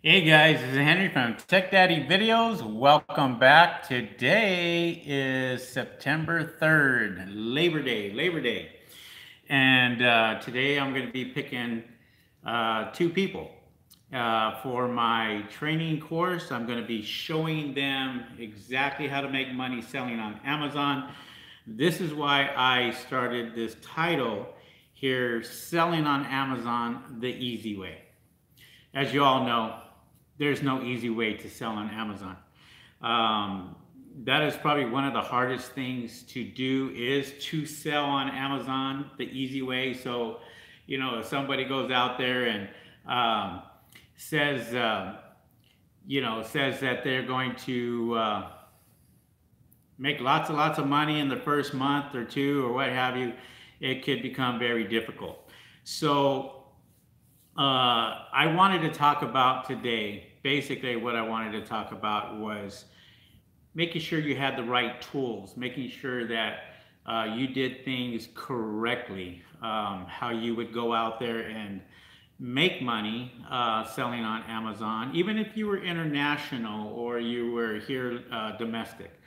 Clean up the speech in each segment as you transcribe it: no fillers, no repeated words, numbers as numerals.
Hey guys, this is Henry from Tech Daddy Videos. Welcome back. Today is September 3rd, Labor Day. And today I'm going to be picking two people for my training course. I'm going to be showing them exactly how to make money selling on Amazon. This is why I started this title here, Selling on Amazon the Easy Way. As you all know, there's no easy way to sell on Amazon. That is probably one of the hardest things to do, is to sell on Amazon the easy way. So, if somebody goes out there and says, says that they're going to make lots and lots of money in the first month or two or what have you, it could become very difficult. So I wanted to talk about today, basically what I wanted to talk about was making sure you had the right tools, making sure that you did things correctly, how you would go out there and make money selling on Amazon, even if you were international or you were here domestic.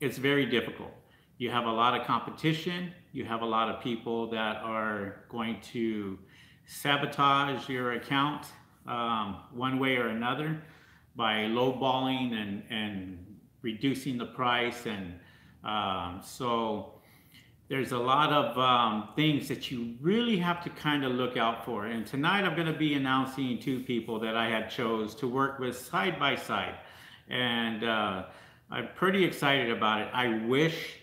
It's very difficult. You have a lot of competition. You have a lot of people that are going to sabotage your account one way or another by lowballing and reducing the price. And so there's a lot of things that you really have to kind of look out for. And tonight I'm going to be announcing two people that I had chose to work with side by side. And I'm pretty excited about it. I wish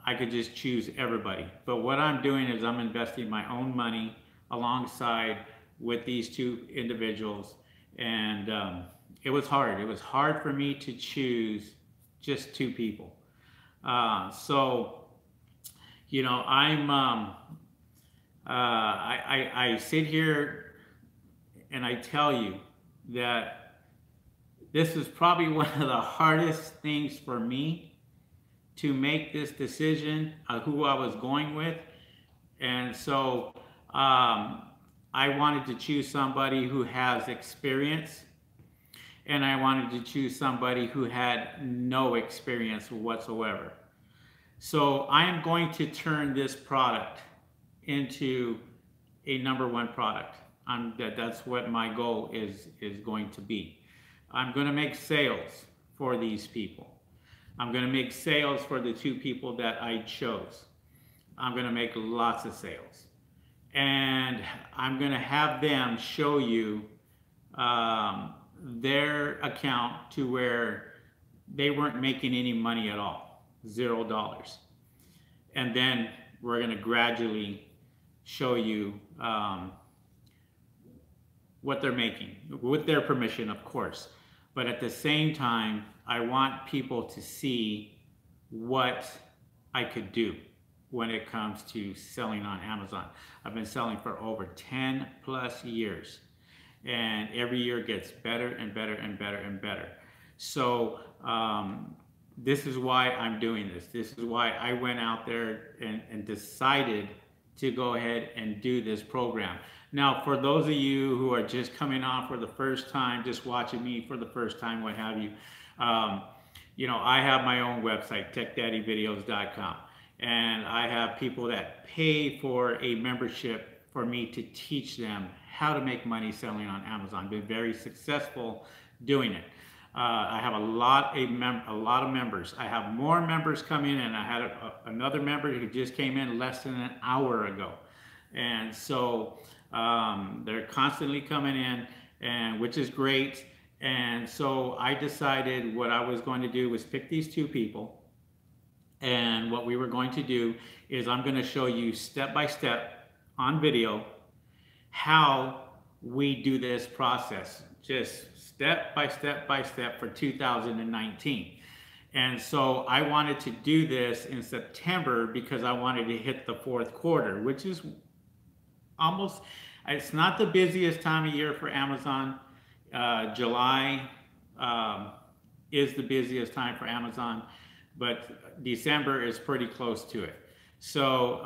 I could just choose everybody. But what I'm doing is I'm investing my own money alongside with these two individuals. And it was hard. It was hard for me to choose just two people. I sit here and I tell you that this is probably one of the hardest things for me to make this decision of who I was going with. And so I wanted to choose somebody who has experience, and I wanted to choose somebody who had no experience whatsoever. So I am going to turn this product into a #1 product. That's what my goal is going to be. I'm going to make sales for these people. I'm going to make sales for the two people that I chose. I'm going to make lots of sales. And I'm going to have them show you their account to where they weren't making any money at all, $0. And then we're going to gradually show you what they're making, with their permission, of course. But at the same time, I want people to see what I could do when it comes to selling on Amazon. I've been selling for over 10 plus years, and every year gets better and better and better and better. So this is why I'm doing this. This is why I went out there and decided to go ahead and do this program. Now, for those of you who are just coming on for the first time, just watching me for the first time, what have you, I have my own website, techdaddyvideos.com. And I have people that pay for a membership for me to teach them how to make money selling on Amazon. Been very successful doing it. I have a lot of members. I have more members coming in, and I had another member who just came in less than an hour ago. And so they're constantly coming in, and which is great. And so I decided what I was going to do was pick these two people. And what we were going to do is I'm going to show you step by step on video how we do this process, just step by step by step for 2019. And so I wanted to do this in September because I wanted to hit the fourth quarter, which is almost, it's not the busiest time of year for Amazon. July is the busiest time for Amazon, but December is pretty close to it. So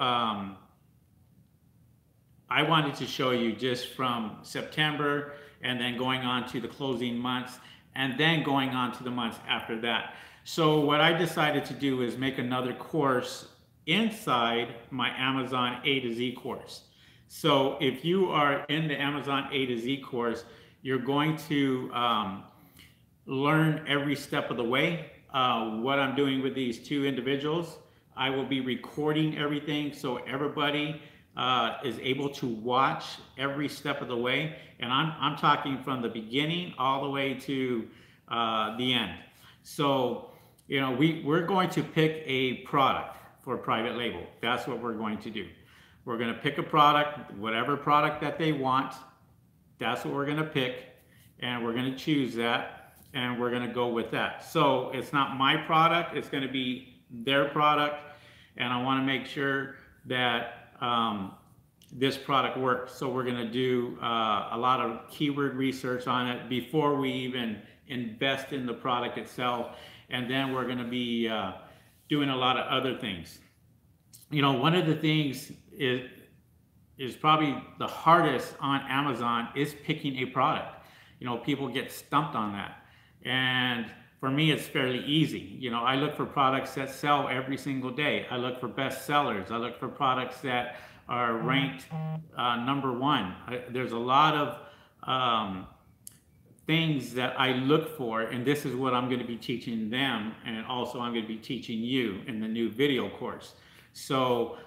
I wanted to show you just from September and then going on to the closing months, and then going on to the months after that. So what I decided to do is make another course inside my Amazon A to Z course. So if you are in the Amazon A to Z course, you're going to learn every step of the way. What I'm doing with these two individuals, I will be recording everything so everybody is able to watch every step of the way. And I'm talking from the beginning all the way to the end. So, you know, we're going to pick a product for private label. That's what we're going to do. We're going to pick a product, whatever product that they want. That's what we're going to pick, and we're going to choose that, and we're going to go with that. So it's not my product, it's going to be their product, and I want to make sure that this product works. So we're going to do a lot of keyword research on it before we even invest in the product itself, and then we're going to be doing a lot of other things. You know, one of the things is probably the hardest on Amazon is picking a product. You know, people get stumped on that. And for me, it's fairly easy. You know, I look for products that sell every single day. I look for best sellers. I look for products that are ranked #1. There's a lot of things that I look for, and this is what I'm going to be teaching them, and also I'm going to be teaching you in the new video course. So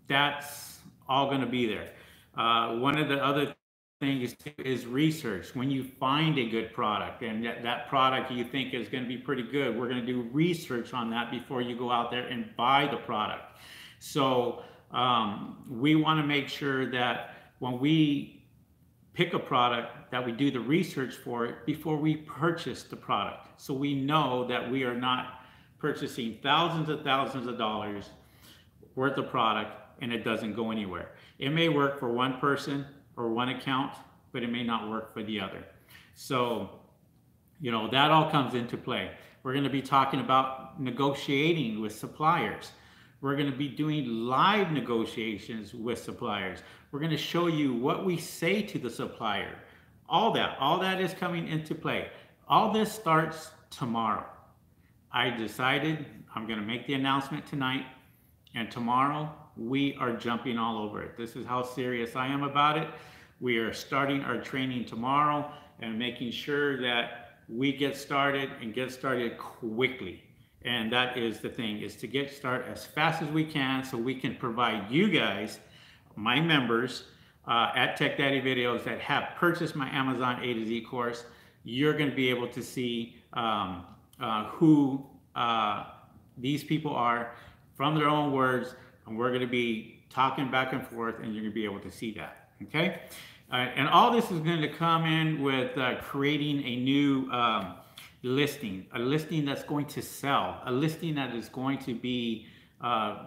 that's all going to be there. One of the other things is research. When you find a good product and that product you think is going to be pretty good, we're going to do research on that before you go out there and buy the product. So we want to make sure that when we pick a product, that we do the research for it before we purchase the product. So we know that we are not purchasing thousands of dollars worth of product and it doesn't go anywhere. It may work for one person or one account, but it may not work for the other. So, you know, that all comes into play. We're going to be talking about negotiating with suppliers. We're going to be doing live negotiations with suppliers. We're going to show you what we say to the supplier. All that is coming into play. All this starts tomorrow. I decided I'm going to make the announcement tonight, and tomorrow we are jumping all over it. This is how serious I am about it. We are starting our training tomorrow and making sure that we get started and get started quickly. And that is the thing, is to get started as fast as we can so we can provide you guys, my members at Tech Daddy Videos that have purchased my Amazon A to Z course. You're going to be able to see who these people are from their own words, and we're going to be talking back and forth, and you're going to be able to see that. Okay, and all this is going to come in with creating a new listing, a listing that's going to sell, a listing that is going to be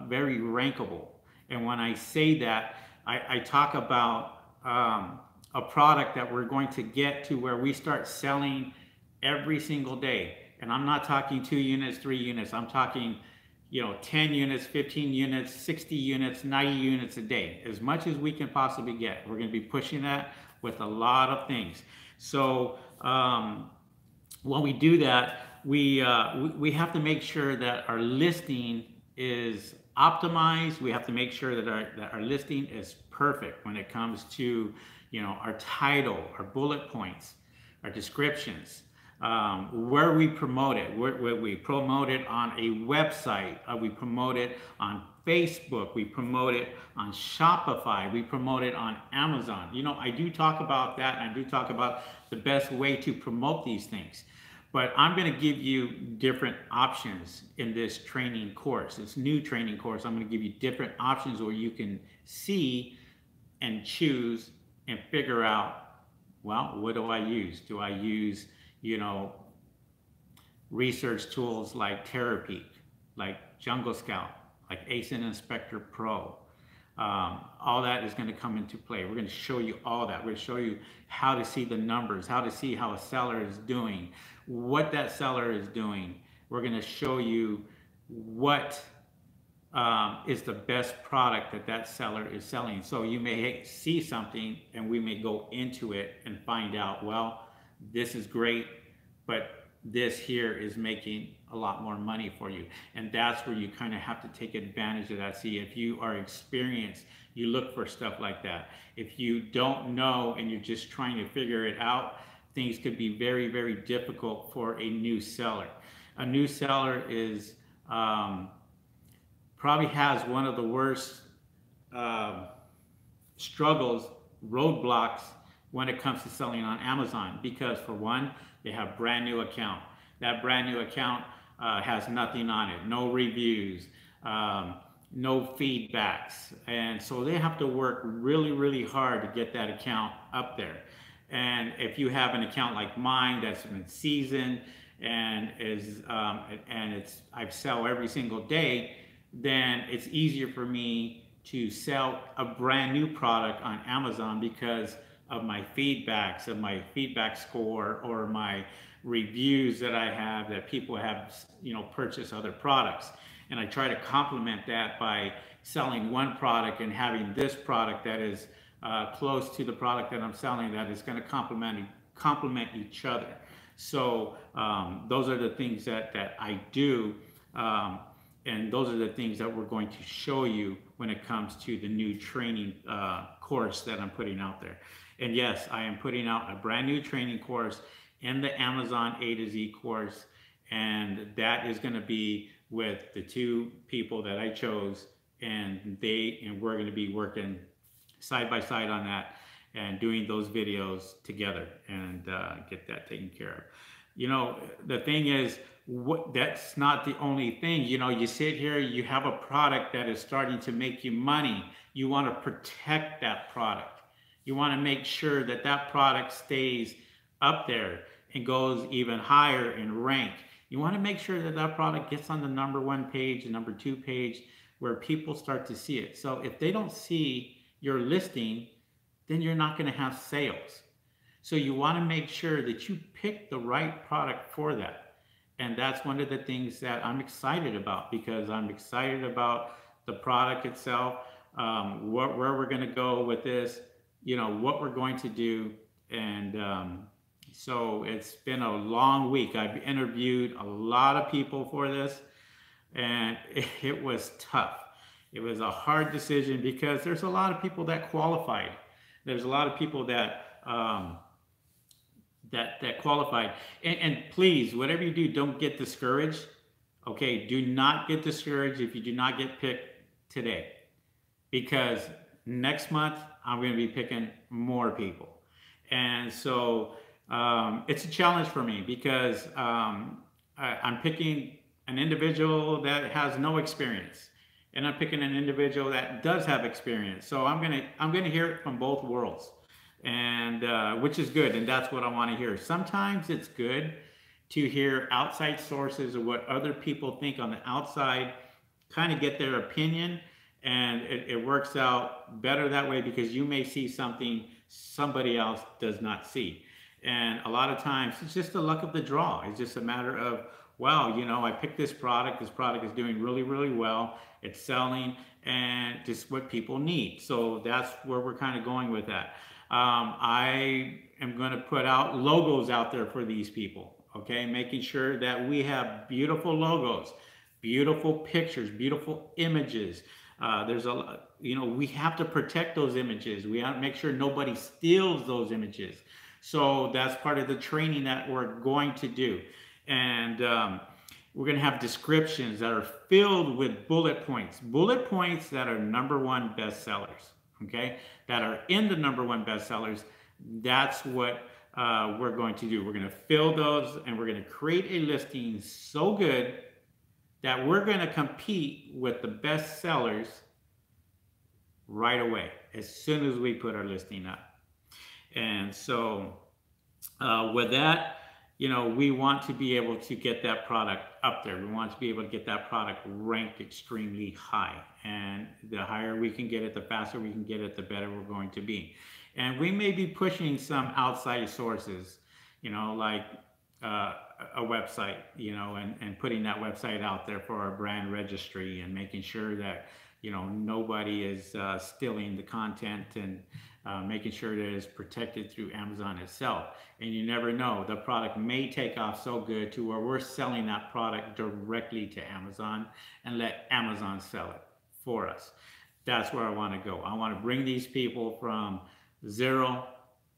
very rankable. And when I say that, I talk about a product that we're going to get to where we start selling every single day. And I'm not talking 2 units, 3 units. I'm talking, you know, 10 units, 15 units, 60 units, 90 units a day, as much as we can possibly get. We're going to be pushing that with a lot of things. So when we do that, we have to make sure that our listing is optimized. We have to make sure that our listing is perfect when it comes to, you know, our title, our bullet points, our descriptions, where we promote it. Where we promote it on a website, we promote it on Facebook, we promote it on Shopify, we promote it on Amazon. You know, I do talk about that, and I do talk about the best way to promote these things. But I'm going to give you different options in this training course, this new training course. I'm going to give you different options where you can see and choose and figure out, well, what do I use? Do I use, you know, research tools like Terapeak, like Jungle Scout, like ASIN Inspector Pro? All that is going to come into play. We're going to show you all that. We're going to show you how to see the numbers, how to see how a seller is doing, what that seller is doing. We're going to show you what is the best product that that seller is selling. So you may see something and we may go into it and find out, well, this is great, but this here is making a lot more money for you. And that's where you kind of have to take advantage of that. See, if you are experienced, you look for stuff like that. If you don't know and you're just trying to figure it out, things could be very, very difficult for a new seller. A new seller is probably has one of the worst struggles, roadblocks when it comes to selling on Amazon, because for one, they have brand new account. That brand new account has nothing on it, no reviews, no feedbacks. And so they have to work really, really hard to get that account up there. And if you have an account like mine that's been seasoned and is I sell every single day, then it's easier for me to sell a brand new product on Amazon because of my feedbacks, of my feedback score, or my reviews that I have that people have, purchased other products. And I try to complement that by selling one product and having this product that is close to the product that I'm selling that is going to complement each other. So those are the things that I do. And those are the things that we're going to show you when it comes to the new training course that I'm putting out there. And yes, I am putting out a brand new training course in the Amazon A to Z course. And that is going to be with the two people that I chose. And we're going to be working side by side on that and doing those videos together and get that taken care of. The thing is, that's not the only thing. You sit here, you have a product that is starting to make you money. You want to protect that product. You want to make sure that that product stays up there and goes even higher in rank. You want to make sure that that product gets on the #1 page, the #2 page, where people start to see it. So if they don't see your listing, then you're not going to have sales. So you want to make sure that you pick the right product for that. And that's one of the things that I'm excited about, because I'm excited about the product itself, where we're going to go with this, what we're going to do. And so it's been a long week. I've interviewed a lot of people for this, and it was tough. It was a hard decision because there's a lot of people that qualified. There's a lot of people that that qualified. And please, whatever you do, don't get discouraged. Okay, do not get discouraged if you do not get picked today, because next month I'm going to be picking more people. And so it's a challenge for me because I'm picking an individual that has no experience, and I'm picking an individual that does have experience. So I'm gonna hear it from both worlds, and which is good, and that's what I want to hear. Sometimes it's good to hear outside sources of what other people think on the outside, kind of get their opinion, and it works out better that way, because you may see something somebody else does not see. And a lot of times it's just the luck of the draw. It's just a matter of, wow, I picked this product is doing really, really well, it's selling, and just what people need. So that's where we're kind of going with that. I am going to put out logos out there for these people, okay? Making sure that we have beautiful logos, beautiful pictures, beautiful images. There's a lot, we have to protect those images. We have to make sure nobody steals those images. So that's part of the training that we're going to do. And we're going to have descriptions that are filled with bullet points that are #1 bestsellers, okay? That are in the #1 bestsellers. That's what we're going to do. We're going to fill those, and we're going to create a listing so good that we're going to compete with the best sellers right away, as soon as we put our listing up. And so with that, we want to be able to get that product up there. We want to be able to get that product ranked extremely high. And the higher we can get it, the faster we can get it, the better we're going to be. And we may be pushing some outside sources, like a website, you know, and putting that website out there for our brand registry and making sure that, you know, nobody is stealing the content, and making sure that it's protected through Amazon itself. And you never know, the product may take off so good to where we're selling that product directly to Amazon and let Amazon sell it for us. That's where I want to go. I want to bring these people from zero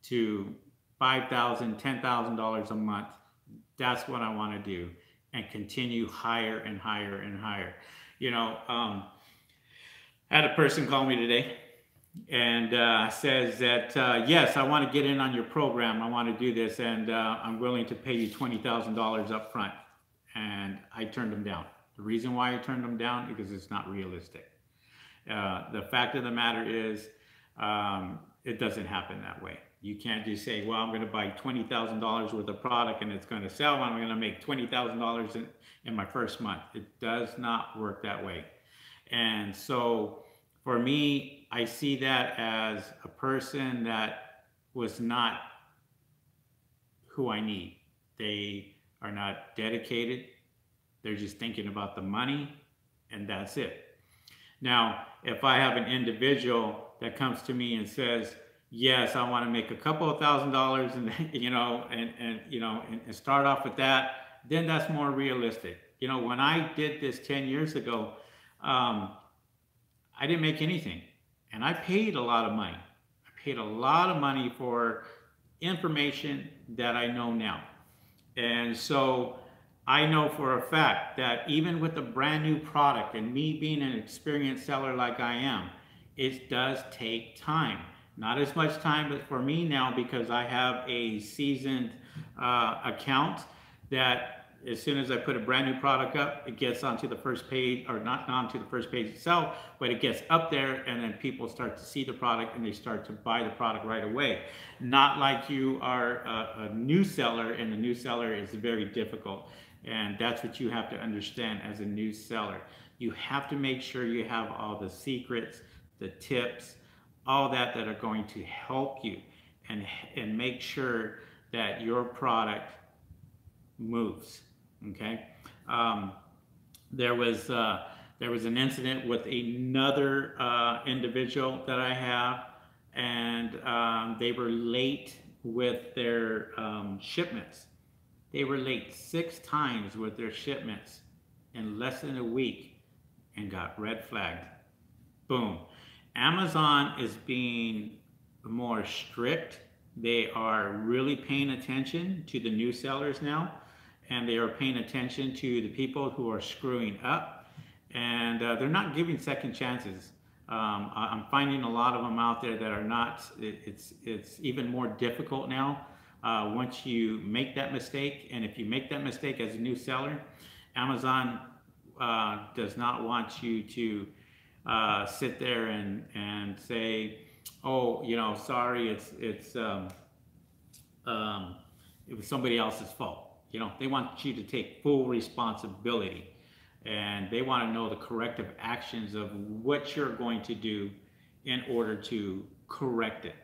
to $5,000, $10,000 a month. That's what I want to do, and continue higher and higher and higher. You know, I had a person call me today and says that, yes, I want to get in on your program. I want to do this, and I'm willing to pay you $20,000 up front. And I turned him down. The reason why I turned him down is because it's not realistic. The fact of the matter is, it doesn't happen that way. You can't just say, well, I'm going to buy $20,000 worth of product and it's going to sell, and I'm going to make $20,000 in my first month. It does not work that way. And so for me, I see that as a person that was not who I need. They are not dedicated. They're just thinking about the money, and that's it. Now, if I have an individual that comes to me and says, yes, I want to make a couple of $1,000s, and you know, and start off with that, then that's more realistic. You know, when I did this 10 years ago, I didn't make anything, and I paid a lot of money. I paid a lot of money for information that I know now. And so I know for a fact that even with a brand new product, and me being an experienced seller like I am, it does take time. Not as much time, but for me now, because I have a seasoned account, that as soon as I put a brand new product up, it gets onto the first page, or not onto the first page itself, but it gets up there, and then people start to see the product and they start to buy the product right away. Not like you are a new seller, and the new seller is very difficult. And that's what you have to understand as a new seller. You have to make sure you have all the secrets, the tips, all that are going to help you and make sure that your product moves. Okay. There was an incident with another individual that I have, and they were late with their shipments. They were late 6 times with their shipments in less than a week, and got red flagged. Boom. Amazon is being more strict. They are really paying attention to the new sellers now, and they are paying attention to the people who are screwing up, and they're not giving second chances. I'm finding a lot of them out there that are not. It's even more difficult now once you make that mistake. And if you make that mistake as a new seller, Amazon does not want you to sit there and say, oh, you know, sorry, it was somebody else's fault. You know, they want you to take full responsibility, and they want to know the corrective actions of what you're going to do in order to correct it.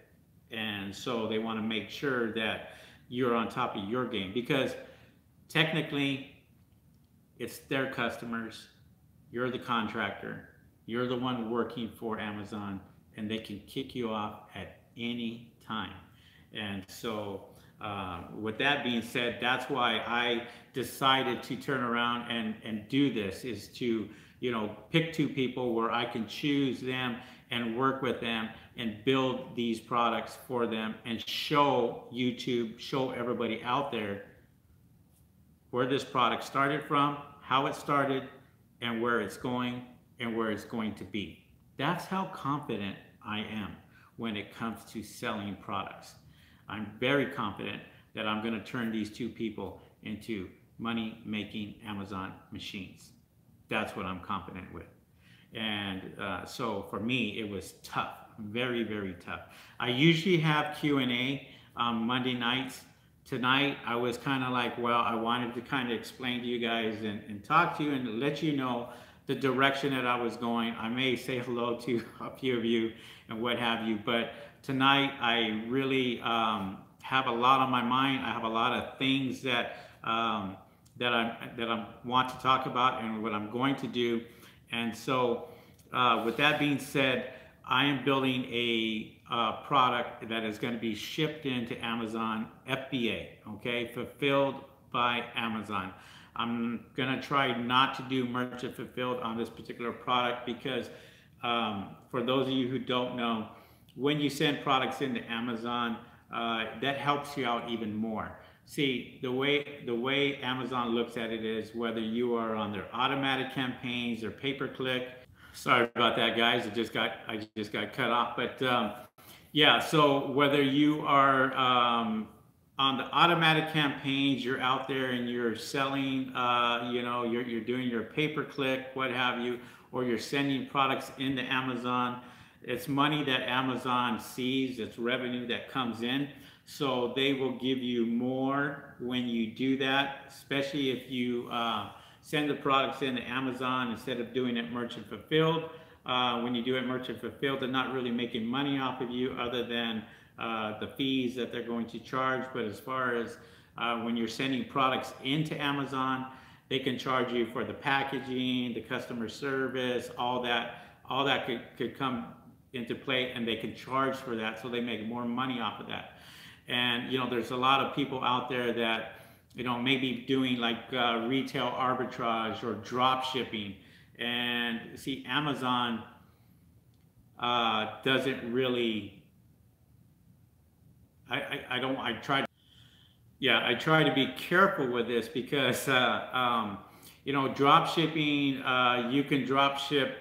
And so they want to make sure that you're on top of your game, because technically it's their customers. You're the contractor. You're the one working for Amazon, and they can kick you off at any time. And so with that being said, that's why I decided to turn around and do this, is to, you know, pick 2 people where I can choose them and work with them and build these products for them, and show YouTube, show everybody out there where this product started from, how it started, and where it's going, and where it's going to be. That's how confident I am when it comes to selling products. I'm very confident that I'm going to turn these 2 people into money-making Amazon machines. That's what I'm confident with. And so for me, it was tough, very, very tough. I usually have Q&A Monday nights. Tonight, I was kind of like, well, I wanted to kind of explain to you guys and talk to you and let you know the direction that I was going. I may say hello to a few of you and what have you, but tonight I really have a lot on my mind. I have a lot of things that I want to talk about and what I'm going to do. And so, with that being said, I am building a product that is going to be shipped into Amazon FBA, okay, fulfilled by Amazon. I'm going to try not to do merchant fulfilled on this particular product because for those of you who don't know, when you send products into Amazon, that helps you out even more. See, the way Amazon looks at it is whether you are on their automatic campaigns or pay-per-click. Sorry about that, guys. I just got cut off. But yeah, so whether you are on the automatic campaigns, you're out there and you're selling, you know, you're doing your pay-per-click, what have you, or you're sending products into Amazon. It's money that Amazon sees, it's revenue that comes in. So they will give you more when you do that, especially if you send the products into Amazon instead of doing it merchant fulfilled. When you do it merchant fulfilled, they're not really making money off of you other than the fees that they're going to charge. But as far as when you're sending products into Amazon, they can charge you for the packaging, the customer service, all that could come into play, and they can charge for that, so they make more money off of that. And you know, there's a lot of people out there that, you know, maybe doing like retail arbitrage or drop shipping, and see, Amazon doesn't really. I try to be careful with this because you know, drop shipping, you can drop ship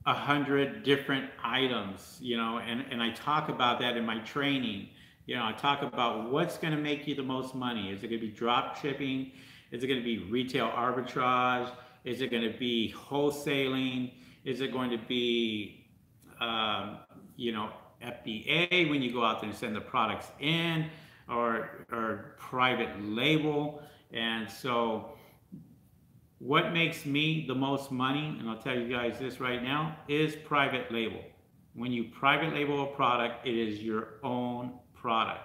100 different items, you know, and I talk about that in my training. You know, I talk about what's going to make you the most money. Is it going to be drop shipping? Is it going to be retail arbitrage? Is it going to be wholesaling? Is it going to be, you know, FBA when you go out there and send the products in, or private label? And so what makes me the most money, and I'll tell you guys this right now, is private label. When you private label a product, it is your own product.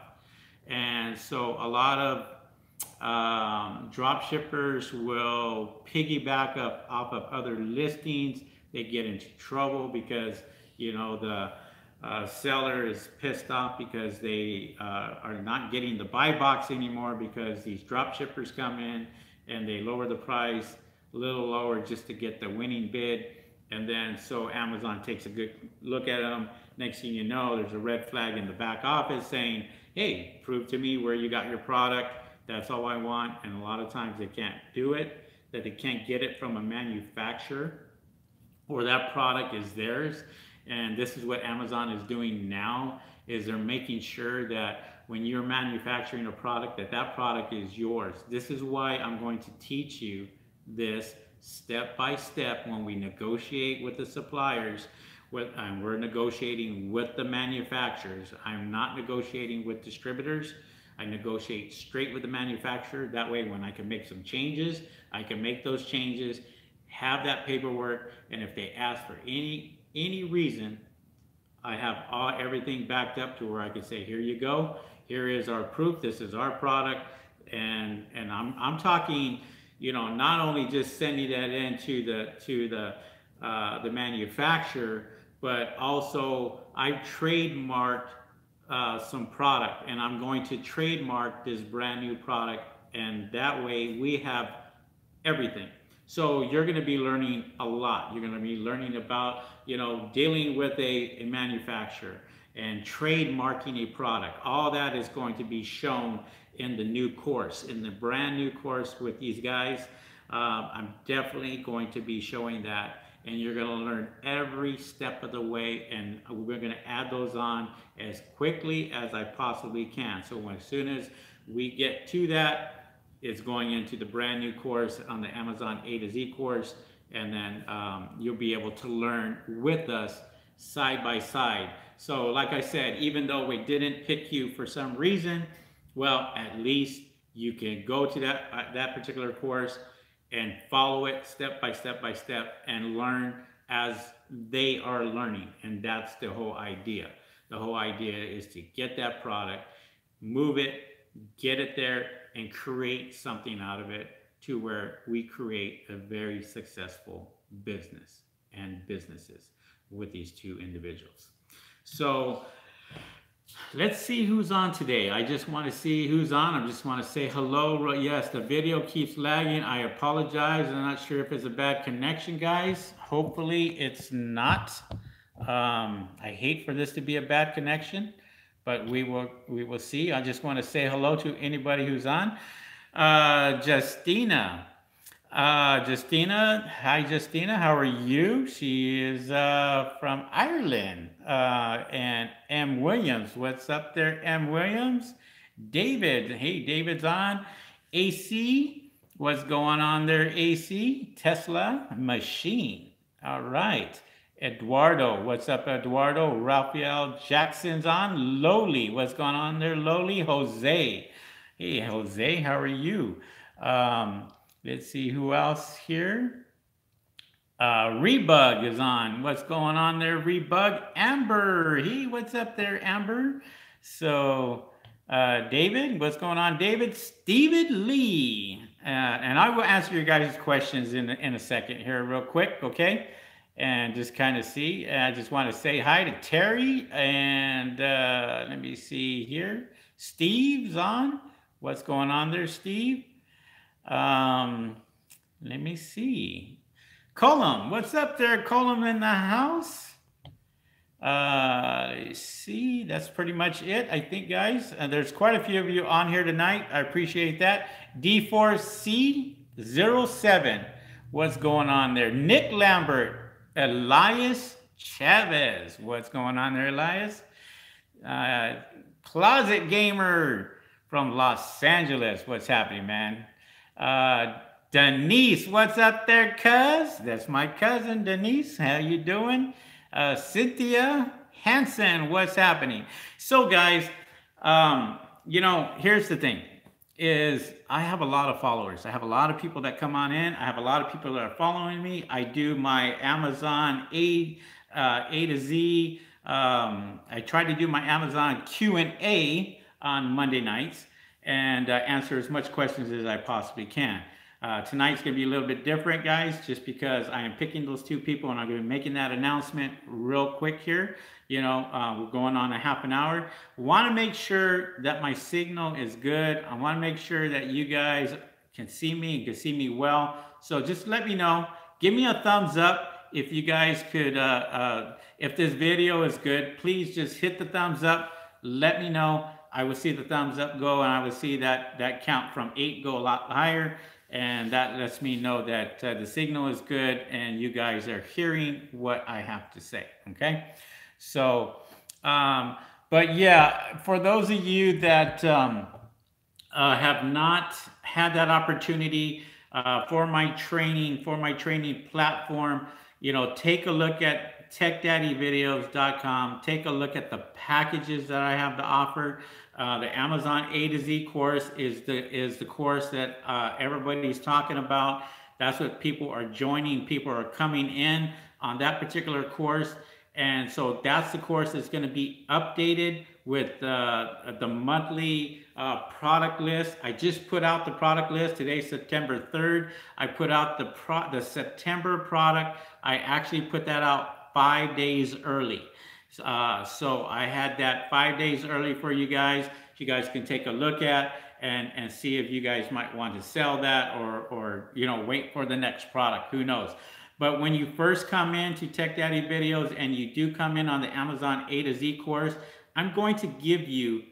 And so a lot of drop shippers will piggyback up off of other listings. They get into trouble because, you know, the seller is pissed off because they are not getting the buy box anymore because these drop shippers come in and they lower the price a little lower just to get the winning bid. And then so Amazon takes a good look at them. Next thing you know, there's a red flag in the back office saying, hey, prove to me where you got your product. That's all I want. And a lot of times they can't do it, that they can't get it from a manufacturer, or that product is theirs. And this is what Amazon is doing now, is they're making sure that when you're manufacturing a product, that product is yours. This is why I'm going to teach you this step by step when we negotiate with the suppliers. And we're negotiating with the manufacturers. I'm not negotiating with distributors. I negotiate straight with the manufacturer. That way, when I can make some changes, I can make those changes, have that paperwork, and if they ask for any reason, I have everything backed up to where I can say, here you go, here is our proof, this is our product. And I'm talking, you know, not only just sending that in to the manufacturer, but also I've trademarked some product, and I'm going to trademark this brand new product, and that way we have everything. So you're going to be learning a lot. You're going to be learning about, you know, dealing with a manufacturer and trademarking a product. All that is going to be shown in the new course, in the brand new course with these guys. I'm definitely going to be showing that, and you're going to learn every step of the way, and we're going to add those on as quickly as I possibly can. So as soon as we get to that, it's going into the brand new course on the Amazon A to Z course, and then you'll be able to learn with us side by side. So like I said, even though we didn't pick you for some reason, well, at least you can go to that particular course and follow it step by step by step and learn as they are learning. And that's the whole idea. The whole idea is to get that product, move it, get it there, and create something out of it to where we create a very successful business and businesses with these two individuals. So let's see who's on today. I just want to see who's on. I just want to say hello. Yes, the video keeps lagging. I apologize. I'm not sure if it's a bad connection, guys. Hopefully it's not. I hate for this to be a bad connection, but we will see. I just want to say hello to anybody who's on. Justina. Justina, hi Justina, how are you? She is from Ireland. And M. Williams, what's up there, M. Williams? David, hey, David's on. AC, what's going on there, AC? Tesla Machine, all right. Eduardo, what's up, Eduardo? Raphael Jackson's on. Loli, what's going on there, Loli? Jose, hey, Jose, how are you? Let's see who else here. Rebug is on. What's going on there, Rebug? Amber, hey, what's up there, Amber? So, David, what's going on, David? Stephen Lee. And I will answer your guys' questions in a second here real quick, okay? And just kind of see. I just want to say hi to Terry. And let me see here. Steve's on. What's going on there, Steve? Let me see. Colum, what's up there, Colum in the house? See, that's pretty much it, I think, guys. There's quite a few of you on here tonight. I appreciate that. D4C07, what's going on there? Nick Lambert, Elias Chavez, what's going on there, Elias? Closet Gamer from Los Angeles, what's happening, man? Denise, what's up there, cuz? That's my cousin, Denise. How you doing? Cynthia Hansen, what's happening? So, guys, you know, here's the thing, is I have a lot of followers. I have a lot of people that come on in. I have a lot of people that are following me. I do my Amazon A to Z. I try to do my Amazon Q&A on Monday nights and answer as much questions as I possibly can. Tonight's going to be a little bit different, guys, just because I am picking those two people and I'm going to be making that announcement real quick here. You know, we're going on a half an hour. Want to make sure that my signal is good. I want to make sure that you guys can see me and can see me well. So just let me know. Give me a thumbs up if you guys could, if this video is good. Please just hit the thumbs up. Let me know. I will see the thumbs up go, and I will see that count from 8 go a lot higher. And that lets me know that the signal is good and you guys are hearing what I have to say, okay? So, but yeah, for those of you that have not had that opportunity for my training platform, you know, take a look at techdaddyvideos.com. Take a look at the packages that I have to offer. The Amazon A to Z course is the course that everybody's talking about. That's what people are joining. People are coming in on that particular course. And so that's the course that's going to be updated with the monthly product list. I just put out the product list. Today's September 3rd. I put out the September product. I actually put that out 5 days early. So I had that 5 days early for you guys. You guys can take a look at and see if you guys might want to sell that or you know, wait for the next product. Who knows? But when you first come into Tech Daddy Videos and you do come in on the Amazon A to Z course, I'm going to give you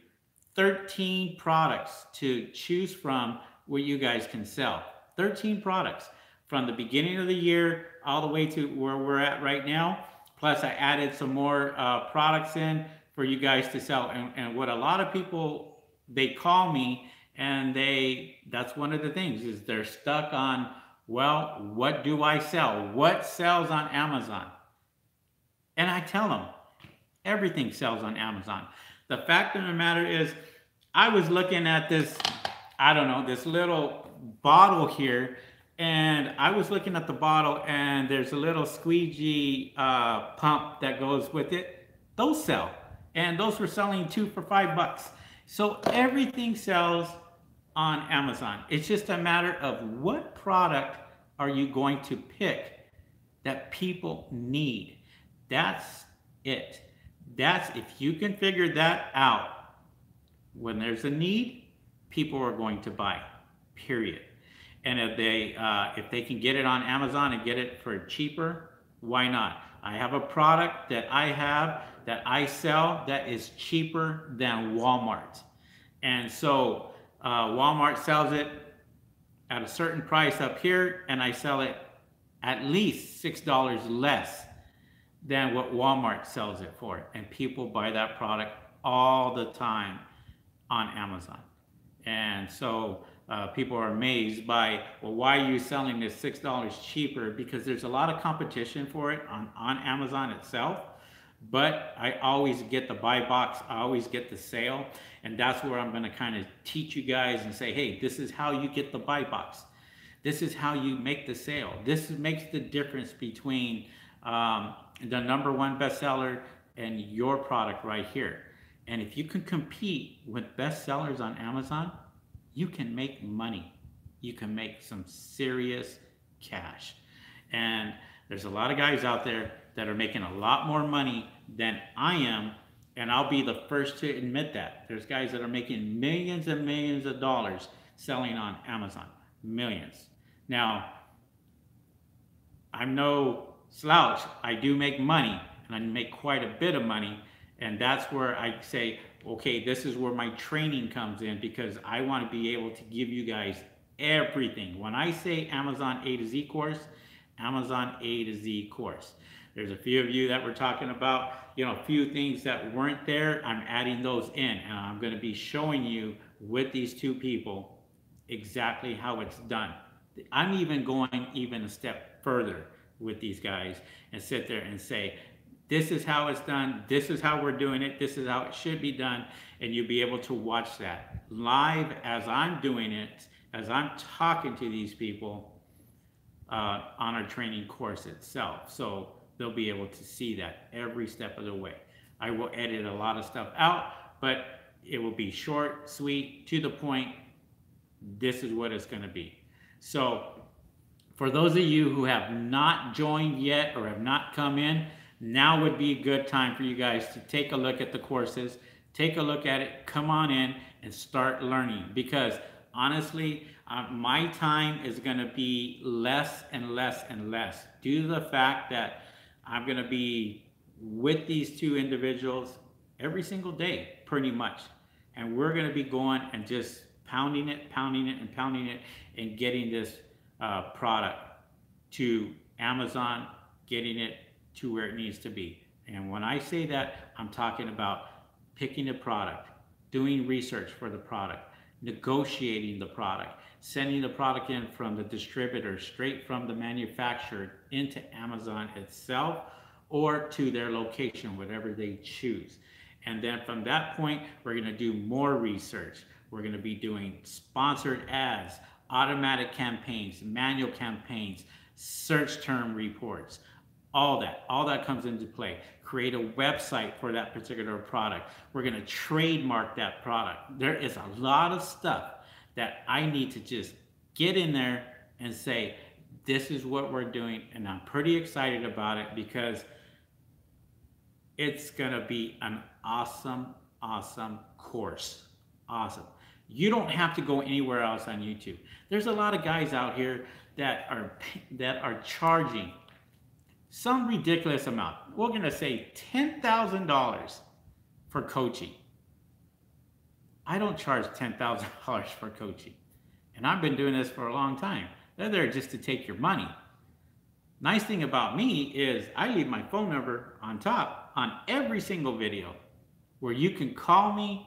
13 products to choose from where you guys can sell. 13 products from the beginning of the year all the way to where we're at right now. Plus I added some more products in for you guys to sell. And what a lot of people, they call me and that's one of the things is they're stuck on, well, what do I sell? What sells on Amazon? And I tell them, everything sells on Amazon. The fact of the matter is, I was looking at this, I don't know, this little bottle here, and I was looking at the bottle and there's a little squeegee pump that goes with it. Those sell. And those were selling 2 for $5. So everything sells on Amazon. It's just a matter of what product are you going to pick that people need. That's it. That's, if you can figure that out, when there's a need, people are going to buy, period. And if they can get it on Amazon and get it for cheaper, why not? I have a product that I sell that is cheaper than Walmart. And so Walmart sells it at a certain price up here, and I sell it at least $6 less than what Walmart sells it for. And people buy that product all the time on Amazon. And so people are amazed by, well, why are you selling this $6 cheaper? Because there's a lot of competition for it on Amazon itself. But I always get the buy box, I always get the sale. And that's where I'm going to kind of teach you guys and say, hey, this is how you get the buy box. This is how you make the sale. This makes the difference between the #1 bestseller and your product right here. And if you can compete with bestsellers on Amazon, you can make money. You can make some serious cash. And there's a lot of guys out there that are making a lot more money than I am, and I'll be the first to admit that. There's guys that are making millions and millions of dollars selling on Amazon. Millions. Now, I'm no slouch. I do make money, and I make quite a bit of money, and that's where I say, okay, this is where my training comes in, because I want to be able to give you guys everything. When I say Amazon A to Z course, Amazon A to Z course. There's a few of you that were talking about, a few things that weren't there. I'm adding those in, and I'm going to be showing you with these two people exactly how it's done. I'm even going a step further with these guys and sit there and say, this is how it's done, this is how we're doing it, this is how it should be done, and you'll be able to watch that live as I'm doing it, as I'm talking to these people on our training course itself. So they'll be able to see that every step of the way. I will edit a lot of stuff out, but it will be short, sweet, to the point. This is what it's going to be. So for those of you who have not joined yet or have not come in, now would be a good time for you guys to take a look at the courses, take a look at it, come on in and start learning. Because honestly, my time is going to be less and less and less due to the fact that I'm going to be with these two individuals every single day, pretty much. And we're going to be going and just pounding it, and getting this product to Amazon, getting it to where it needs to be. And when I say that, I'm talking about picking a product, doing research for the product, negotiating the product, sending the product in from the distributor straight from the manufacturer into Amazon itself or to their location, whatever they choose. And then from that point, we're going to do more research. We're going to be doing sponsored ads, automatic campaigns, manual campaigns, search term reports, all that comes into play. Create a website for that particular product. We're going to trademark that product. There is a lot of stuff that I need to just get in there and say, this is what we're doing. And I'm pretty excited about it because it's going to be an awesome, awesome course. Awesome. You don't have to go anywhere else on YouTube. There's a lot of guys out here that are charging some ridiculous amount. We're going to say $10,000 for coaching. I don't charge $10,000 for coaching. And I've been doing this for a long time. They're there just to take your money. Nice thing about me is I leave my phone number on top on every single video where you can call me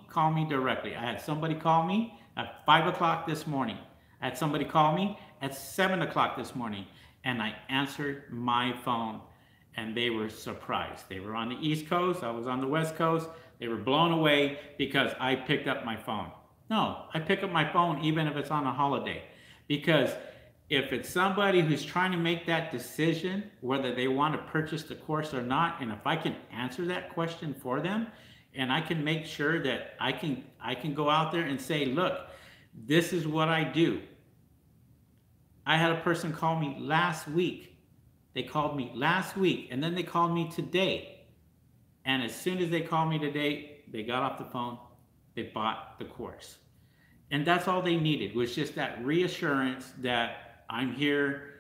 directly. I had somebody call me at 5 o'clock this morning. I had somebody call me at 7 o'clock this morning, and I answered my phone, and they were surprised. They were on the East Coast, I was on the West Coast. They were blown away because I picked up my phone. No, I pick up my phone even if it's on a holiday, because if it's somebody who's trying to make that decision whether they want to purchase the course or not, and if I can answer that question for them, and I can make sure that I can go out there and say, look, this is what I do. I had a person call me last week. They called me last week, and then they called me today. And as soon as they called me today, they got off the phone, they bought the course. And that's all they needed, was just that reassurance that I'm here,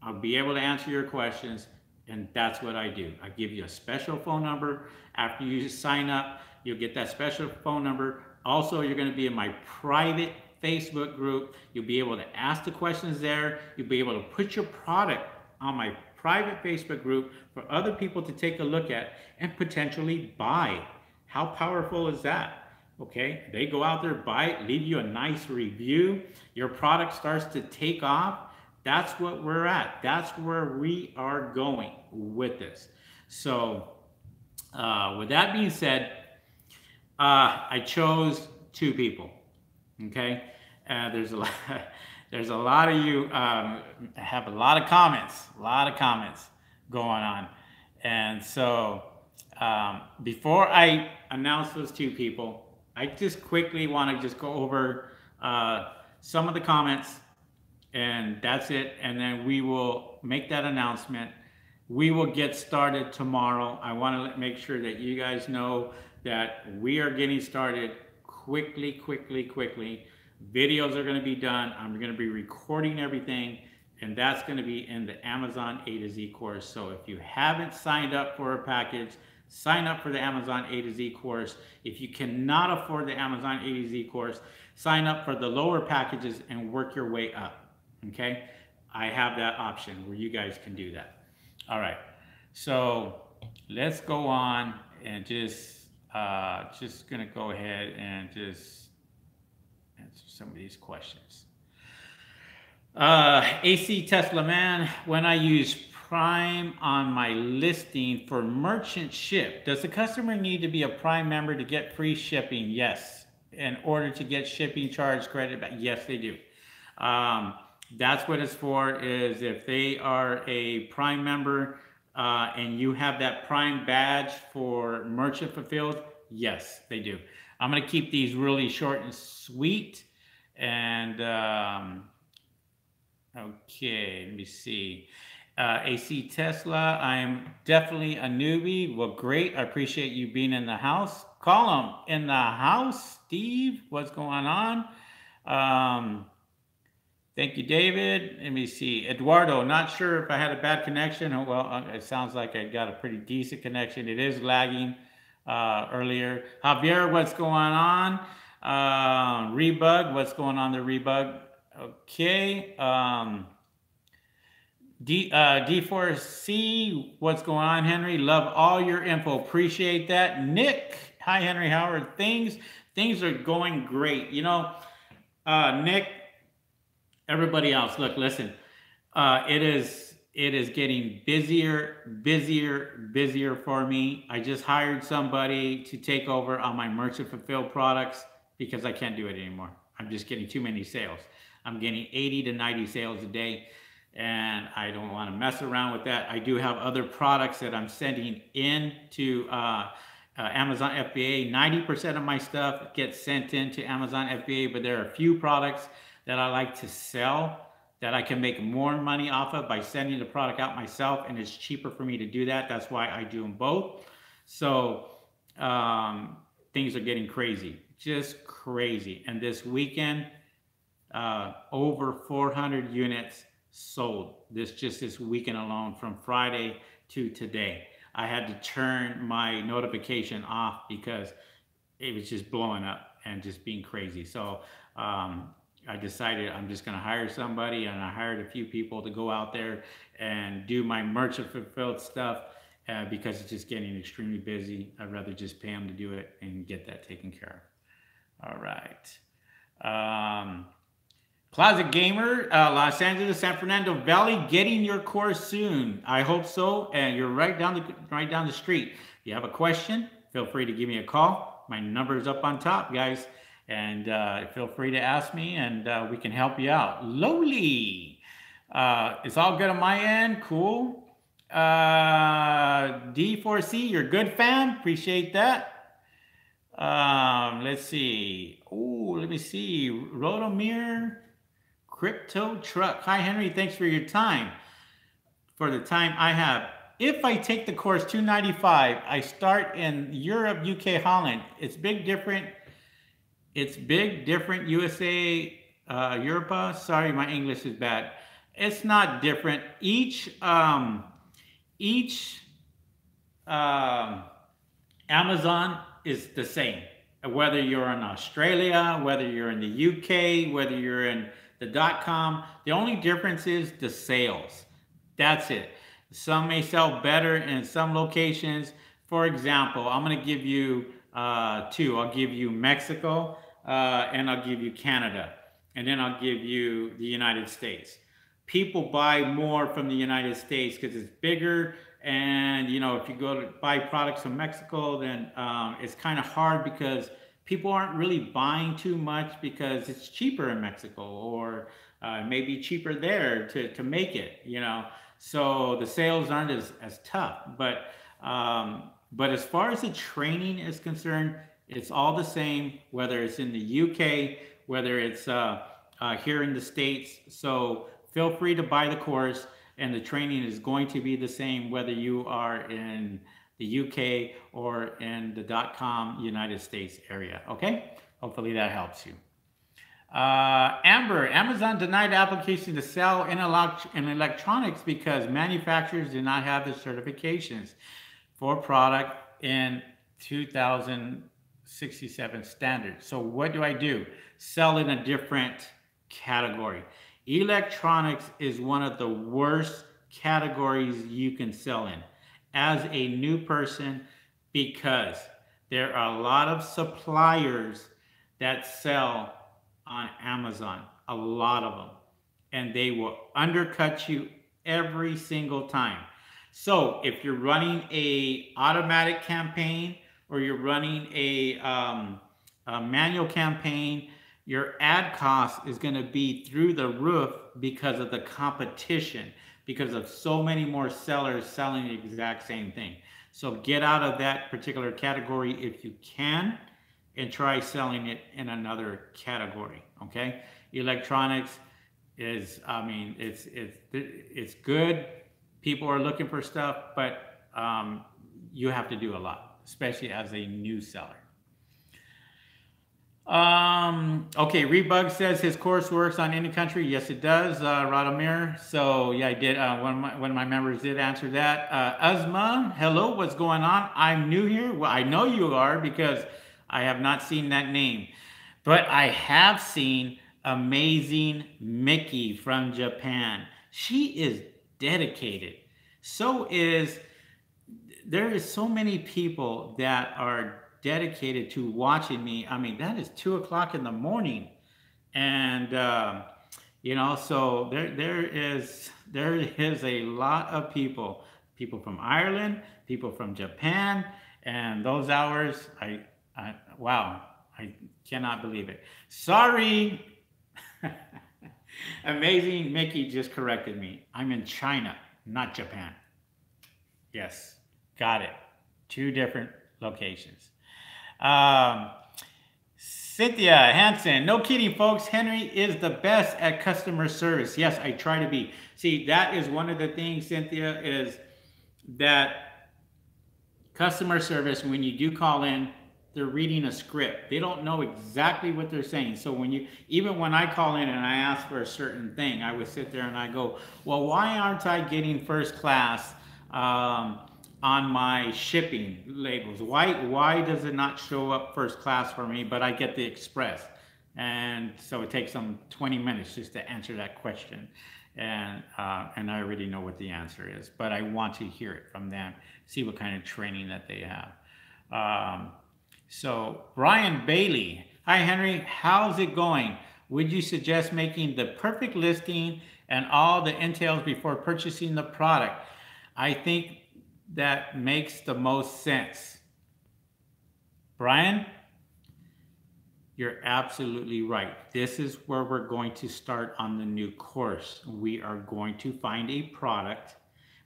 I'll be able to answer your questions, and that's what I do. I give you a special phone number. After you sign up, you'll get that special phone number. Also, you're going to be in my private Facebook group. You'll be able to ask the questions there. You'll be able to put your product on my private Facebook group for other people to take a look at and potentially buy. How powerful is that? Okay, they go out there, buy it, leave you a nice review. Your product starts to take off. That's what we're at. That's where we are going with this. So with that being said, I chose 2 people. Okay, there's a lot of you have a lot of comments going on, and so before I announce those 2 people, I just quickly want to just go over some of the comments, and that's it. And then we will make that announcement. We will get started tomorrow. I want to make sure that you guys know that we are getting started quickly. Videos are going to be done. I'm going to be recording everything, and that's going to be in the Amazon A to Z course. So if you haven't signed up for a package, sign up for the Amazon A to Z course. If you cannot afford the Amazon A to Z course, sign up for the lower packages and work your way up. Okay? I have that option where you guys can do that. All right. So let's go on and just gonna go ahead and just answer some of these questions. AC Tesla Man, when I use Prime on my listing for merchant ship, does the customer need to be a Prime member to get free shipping? Yes. In order to get shipping charge credit back? Yes, they do. That's what it's for, is if they are a Prime member and you have that Prime badge for merchant fulfilled, yes, they do. I'm going to keep these really short and sweet. And okay, let me see. AC Tesla, I am definitely a newbie. Well, great. I appreciate you being in the house. Call him in the house. Steve, what's going on? Thank you, David. Let me see. Eduardo, not sure if I had a bad connection. Well, it sounds like I got a pretty decent connection. It is lagging earlier. Javier, what's going on? Rebug, what's going on there, Rebug? Okay. D4C, what's going on, Henry? Love all your info. Appreciate that. Nick, hi, Henry Howard. Things are going great. You know, Nick, everybody else, look, listen. It is getting busier for me. I just hired somebody to take over on my merchant fulfilled products because I can't do it anymore. I'm just getting too many sales. I'm getting 80 to 90 sales a day, and I don't want to mess around with that. I do have other products that I'm sending in to Amazon FBA. 90% of my stuff gets sent into Amazon FBA, but there are a few products that I like to sell that I can make more money off of by sending the product out myself, and it's cheaper for me to do that. That's why I do them both. So things are getting crazy, just crazy. And this weekend, over 400 units sold this weekend alone, from Friday to today. I had to turn my notification off because it was just blowing up and just being crazy. So I decided I'm just going to hire somebody, and I hired a few people to go out there and do my merchant fulfilled stuff because it's just getting extremely busy. I'd rather just pay them to do it and get that taken care of. All right. Closet Gamer, Los Angeles, San Fernando Valley, getting your course soon. I hope so. And you're right down the street. If you have a question, feel free to give me a call. My number is up on top, guys. And feel free to ask me, and we can help you out. Lowly, it's all good on my end. Cool. D4C, you're good, fam. Appreciate that. Let's see. Oh, let me see. Rotomir Crypto Truck. Hi, Henry. Thanks for your time. For the time I have. If I take the course 295, I start in Europe, UK, Holland. It's big different. It's big different USA, Europa. Sorry, my English is bad. It's not different. Each Amazon is the same. Whether you're in Australia, whether you're in the UK, whether you're in the .com, the only difference is the sales. That's it. Some may sell better in some locations. For example, I'm going to give you two. I'll give you Mexico and I'll give you Canada. And then I'll give you the United States. People buy more from the United States because it's bigger. And, you know, if you go to buy products from Mexico, then it's kind of hard because people aren't really buying too much because it's cheaper in Mexico, or maybe cheaper there to make it, you know. So the sales aren't as tough. But as far as the training is concerned, it's all the same, whether it's in the UK, whether it's here in the States. So feel free to buy the course, and the training is going to be the same whether you are in the UK or in the .com United States area. Okay? Hopefully that helps you. Amber, Amazon denied application to sell in electronics because manufacturers do not have the certifications for product in 2067 standards. So what do? Sell in a different category. Electronics is one of the worst categories you can sell in as a new person, because there are a lot of suppliers that sell on Amazon, a lot of them, and they will undercut you every single time. So if you're running a automatic campaign or you're running a manual campaign, your ad cost is going to be through the roof because of the competition, because of so many more sellers selling the exact same thing. So get out of that particular category if you can, and try selling it in another category. Okay, electronics is, I mean, it's good. People are looking for stuff, but you have to do a lot, especially as a new seller. Okay, Rebug says his course works on any country. Yes, it does, Radomir. So yeah, I did. One of my members did answer that. Uzma, hello, what's going on? I'm new here. Well, I know you are because I have not seen that name, but I have seen Amazing Mickey from Japan. She is dedicated. There is so many people that are dedicated to watching me. I mean, that is 2 o'clock in the morning, and you know, so there is a lot of people from Ireland, people from Japan, and those hours, wow, I cannot believe it. Sorry. Amazing Mickey just corrected me. I'm in China, not Japan. Yes, got it. 2 different locations. Cynthia Hansen, no kidding, folks. Henry is the best at customer service. Yes, I try to be. See, that is one of the things, Cynthia, is that customer service, when you do call in, they're reading a script. They don't know exactly what they're saying. So even when I call in and I ask for a certain thing, I would sit there and I go, well, why aren't I getting first class on my shipping labels? Why does it not show up first class for me, but I get the express? And so it takes them 20 minutes just to answer that question. And I already know what the answer is, but I want to hear it from them, see what kind of training that they have. So Brian Bailey, hi Henry, how's it going? Would you suggest making the perfect listing and all the entails before purchasing the product? I think that makes the most sense. Brian, you're absolutely right. This is where we're going to start on the new course. We are going to find a product.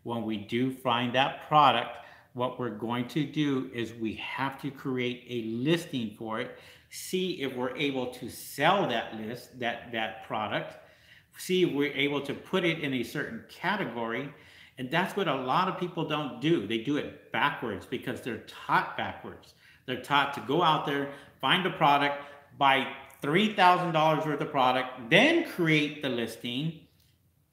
When we do find that product, what we're going to do is we have to create a listing for it, see if we're able to sell that product, see if we're able to put it in a certain category. And that's what a lot of people don't do. They do it backwards because they're taught backwards. They're taught to go out there, find a product, buy $3,000 worth of product, then create the listing,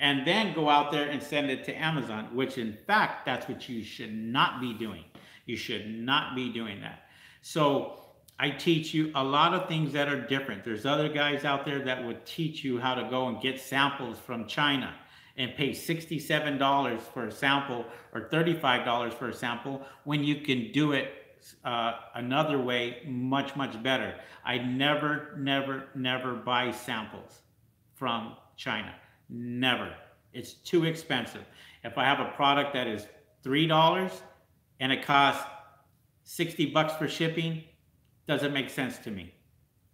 and then go out there and send it to Amazon, which in fact, that's what you should not be doing. You should not be doing that. So I teach you a lot of things that are different. There's other guys out there that would teach you how to go and get samples from China and pay $67 for a sample or $35 for a sample when you can do it another way much, much better. I never buy samples from China. Never. It's too expensive. If I have a product that is $3 and it costs $60 for shipping, doesn't make sense to me.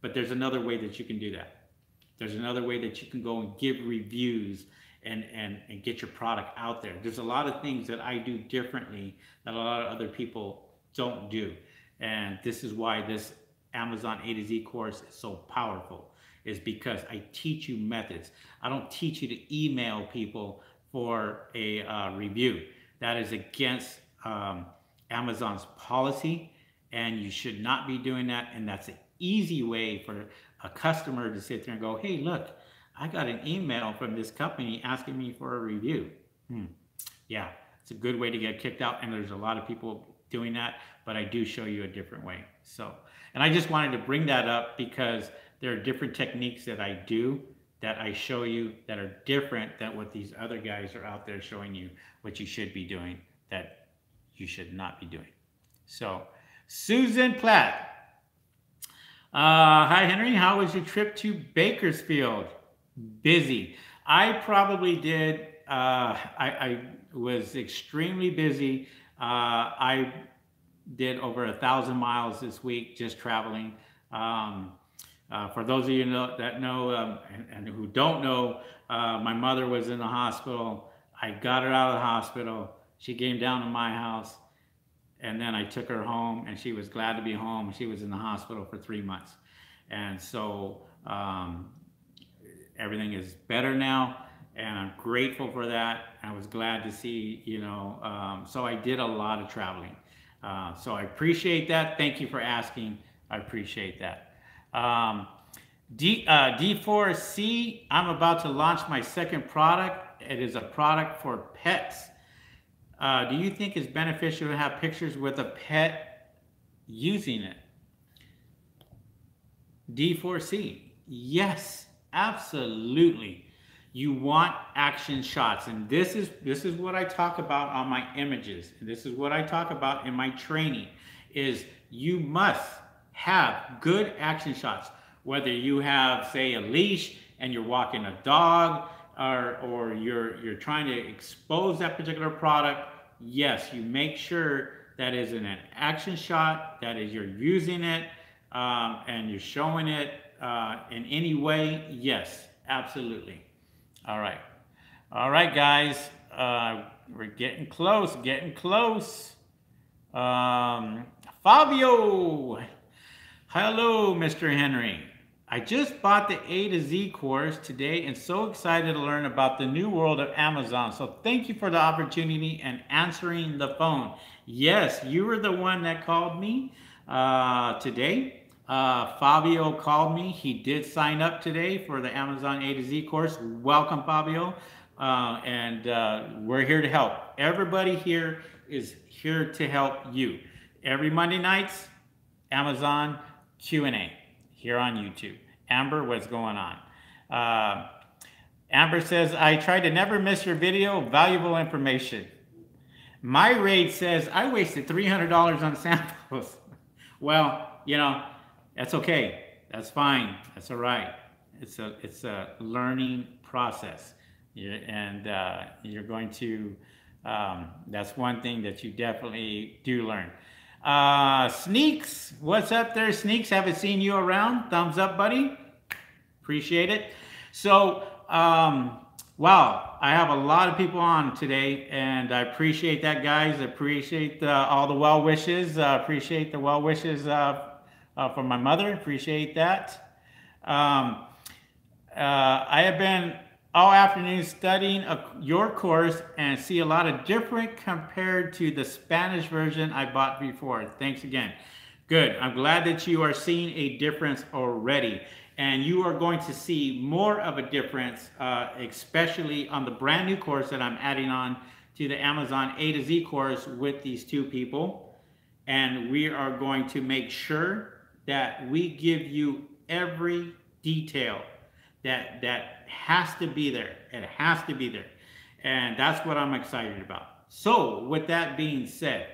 But there's another way that you can do that. There's another way that you can go and give reviews and get your product out there. There's a lot of things that I do differently that a lot of other people don't do. And this is why this Amazon A to Z course is so powerful, is because I teach you methods. I don't teach you to email people for a review. That is against Amazon's policy, and you should not be doing that. And that's an easy way for a customer to sit there and go, hey, look, I got an email from this company asking me for a review. Yeah, it's a good way to get kicked out, and there's a lot of people doing that, but I do show you a different way. So, and I just wanted to bring that up because there are different techniques that I do, that I show you, that are different than what these other guys are out there showing you what you should be doing, that you should not be doing. So, Susan Platt. Hi, Henry. How was your trip to Bakersfield? Busy. I probably did. I was extremly busy. I did over 1,000 miles this week just traveling. For those of you that know and who don't know, my mother was in the hospital. I got her out of the hospital. She came down to my house, and then I took her home, and she was glad to be home. She was in the hospital for 3 months. And so everything is better now, and I'm grateful for that. I was glad to see, so I did a lot of traveling. So I appreciate that. Thank you for asking. I appreciate that. D4C, I'm about to launch my second product. It is a product for pets. Do you think it's beneficial to have pictures with a pet using it? D4C, yes, absolutely. You want action shots, and this is what I talk about on my images, and this is what I talk about in my training, is you must have good action shots. Whether you have, say, a leash and you're walking a dog, or you're trying to expose that particular product, yes, you make sure that is in an action shot, that is you're using it, and you're showing it in any way. Yes, absolutely. All right, guys, we're getting close, Fabio, hello, Mr. Henry. I just bought the A to Z course today and so excited to learn about the new world of Amazon. So thank you for the opportunity and answering the phone. Yes, you were the one that called me today. Fabio called me. He did sign up today for the Amazon A to Z course. Welcome, Fabio. And we're here to help. Everybody here is here to help you. Every Monday nights, Amazon Q&A here on YouTube. Amber, what's going on? Amber says, I try to never miss your video. Valuable information. My raid says, I wasted $300 on samples. Well, that's okay. That's fine. That's all right. It's a learning process. And you're going to, that's one thing that you definitely do learn. Sneaks, what's up there, Sneaks? Haven't seen you around. Thumbs up, buddy. Appreciate it. So Wow, I have a lot of people on today, and I appreciate that, guys. I appreciate all the well wishes. Appreciate the well wishes from my mother. Appreciate that. Um, I have been all afternoon studying your course and see a lot of different compared to the Spanish version I bought before. Thanks again. Good. I'm glad that you are seeing a difference already. And you are going to see more of a difference, especially on the brand new course that I'm adding on to the Amazon A to Z course with these two people. And we are going to make sure that we give you every detail that has to be there. It has to be there. And that's what I'm excited about. So with that being said,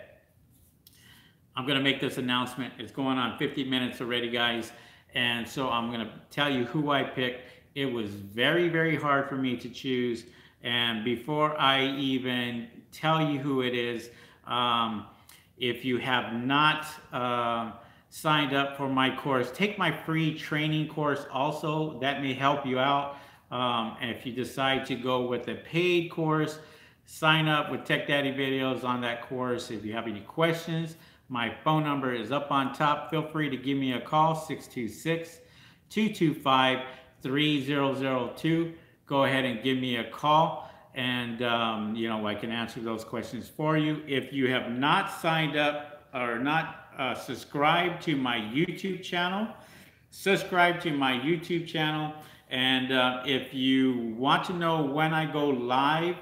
I'm going to make this announcement. It's going on 50 minutes already, guys. And so I'm going to tell you who I picked. It was very, very hard for me to choose. And before I even tell you who it is, if you have not signed up for my course, take my free training course also. That may help you out. And if you decide to go with a paid course, sign up with Tech Daddy Videos on that course. If you have any questions, my phone number is up on top. Feel free to give me a call, 626-225-3002. Go ahead and give me a call, and I can answer those questions for you. If you have not signed up or not subscribed to my YouTube channel, subscribe to my YouTube channel. And if you want to know when I go live,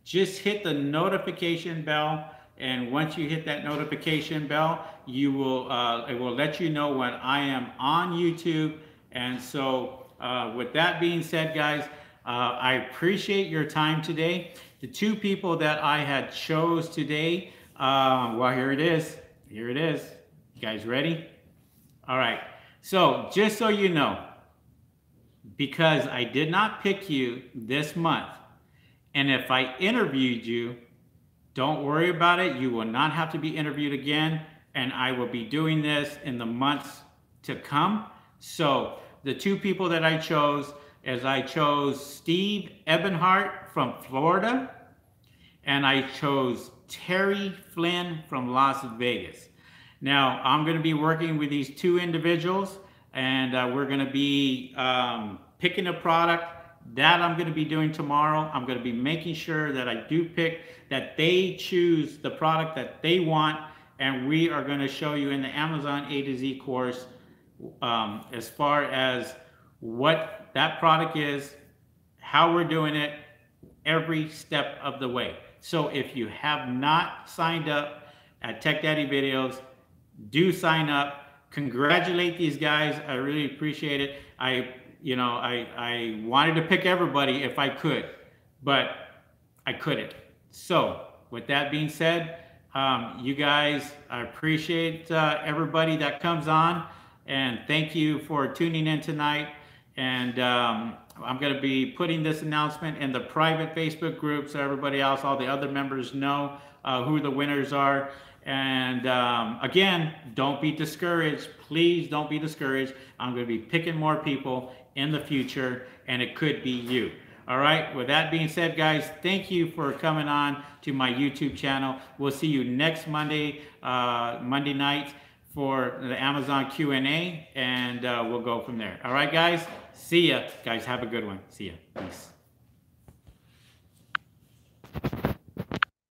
just hit the notification bell. And once you hit that notification bell, you will it will let you know when I am on YouTube. And so with that being said, guys, I appreciate your time today. The two people that I had chose today, well, here it is. Here it is. You guys ready? All right. So just so you know, because I did not pick you this month, and if I interviewed you, don't worry about it. You will not have to be interviewed again, and I will be doing this in the months to come. So the two people that I chose is I chose Steve Ebenhart from Florida, and I chose Terry Flynn from Las Vegas. Now, I'm going to be working with these two individuals, and we're going to be picking a product. That I'm going to be doing tomorrow. I'm going to be making sure that I do pick, that they choose the product that they want, and we are going to show you in the Amazon A to Z course as far as what that product is, how we're doing it, every step of the way. So if you have not signed up at Tech Daddy Videos, do sign up. Congratulate these guys. I really appreciate it. I wanted to pick everybody if I could, but I couldn't. So with that being said, you guys, I appreciate everybody that comes on, and thank you for tuning in tonight. And I'm going to be putting this announcement in the private Facebook group so everybody else, all the other members know who the winners are. And again, don't be discouraged. Please don't be discouraged. I'm going to be picking more people in the future, and it could be you. All right. With that being said, guys, thank you for coming on to my YouTube channel. We'll see you next Monday, Monday night for the Amazon Q&A, and we'll go from there. All right, guys. See ya. Guys, have a good one. See ya. Peace.